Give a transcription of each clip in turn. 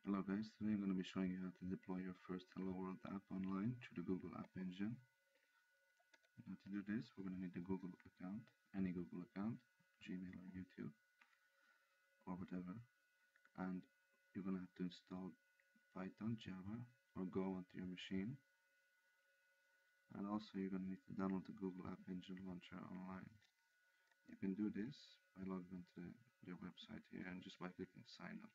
Hello guys, today I'm going to be showing you how to deploy your first Hello World app online through the Google App Engine. Now to do this, we're going to need a Google account, any Google account, Gmail or YouTube or whatever, and you're going to have to install Python, Java or Go onto your machine, and also you're going to need to download the Google App Engine launcher online. You can do this by logging onto their website here and just by clicking sign up.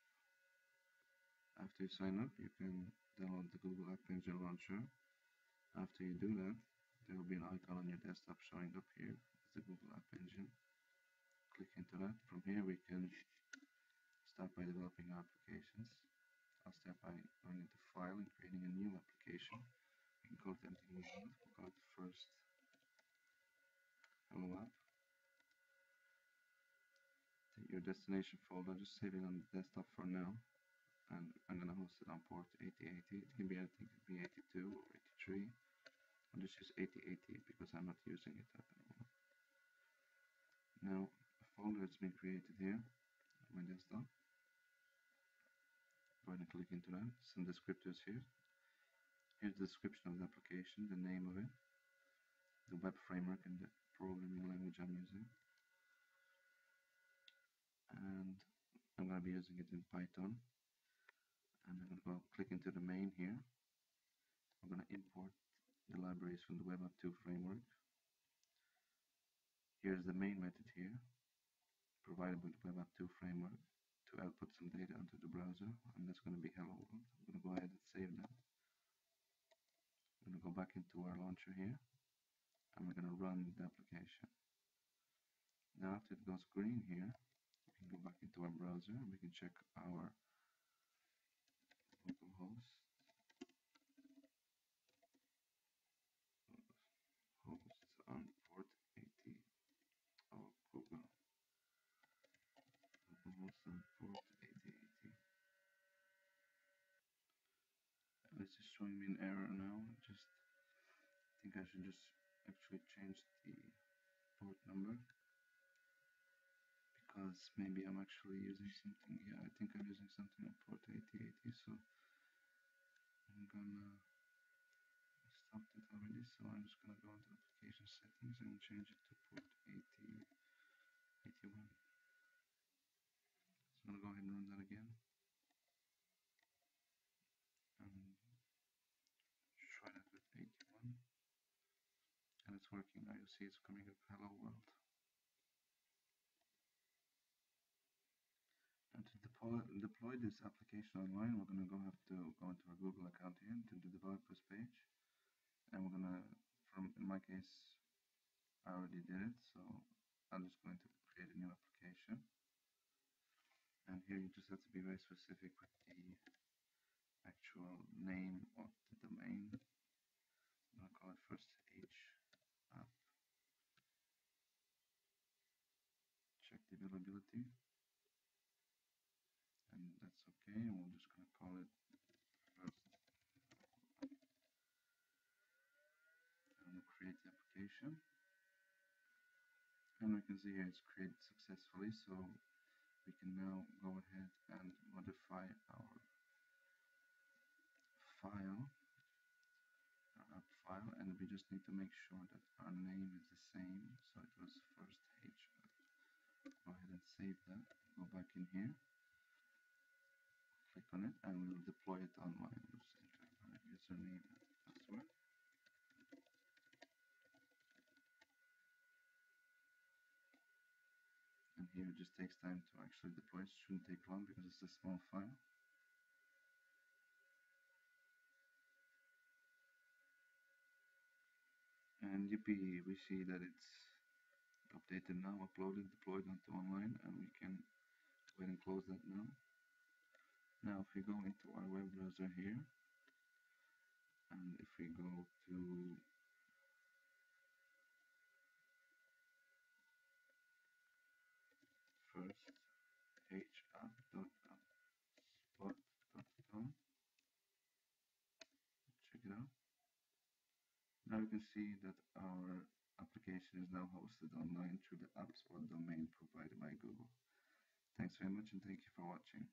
After you sign up, you can download the Google App Engine launcher. After you do that, there will be an icon on your desktop showing up here. It's the Google App Engine. Click into that. From here we can start by developing our applications. I'll start by going into File and creating a new application. We can call it empty movement. We'll call it first Hello App. Take your destination folder, just save it on the desktop for now. And I'm going to host it on port 8080. It can be anything, it can be 82 or 83. I'll just use 8080 because I'm not using it at the moment. Now, a folder has been created here on my desktop. Go ahead and click into that. Some descriptors here. Here's the description of the application, the name of it, the web framework and the programming language I'm using. And I'm going to be using it in Python. And I'm going to go click into the main here. I'm going to import the libraries from the Web App 2 framework. Here's the main method here, provided with the Web App 2 framework to output some data onto the browser, and that's going to be hello world. I'm going to go ahead and save that. I'm going to go back into our launcher here, and we're going to run the application. Now after it goes green here, we can go back into our browser and we can check our localhost hosts on port 80 of Google. Localhost on port 8080. This is showing me an error now. I think I should just actually change the port number, because maybe I'm actually using something. Yeah, I think I'm using something on port 8080, so I'm gonna stop that already. So I'm just gonna go into application settings and change it to port 8081. So I'm gonna go ahead and run that again and try that with 81, and it's working. Now you'll see it's coming up hello world. And to deploy this application online, we're going to have to go into our Google account here, to the developers page, and we're going to, in my case, I already did it, so I'm just going to create a new application. And here you just have to be very specific with the actual name of the domain. I'm going to call it first H app. Check the availability, and that's okay. And we're just going to call it first, and we'll create the application. And we can see here it's created successfully, so we can now go ahead and modify our file, our app file, and we just need to make sure that our name is the same. So it was first H app. Go ahead and save that. Go back in here, click on it, and we will deploy it online. We'll just enter our username and password. And here it just takes time to actually deploy. It shouldn't take long because it's a small file. And yippee, we see that it's updated now, uploaded, deployed onto online, and we can go ahead and close that now. Now if we go into our web browser here, and if we go to first happ.appspot.com, check it out. Now you can see that our application is now hosted online through the AppSpot domain provided by Google. Thanks very much, and thank you for watching.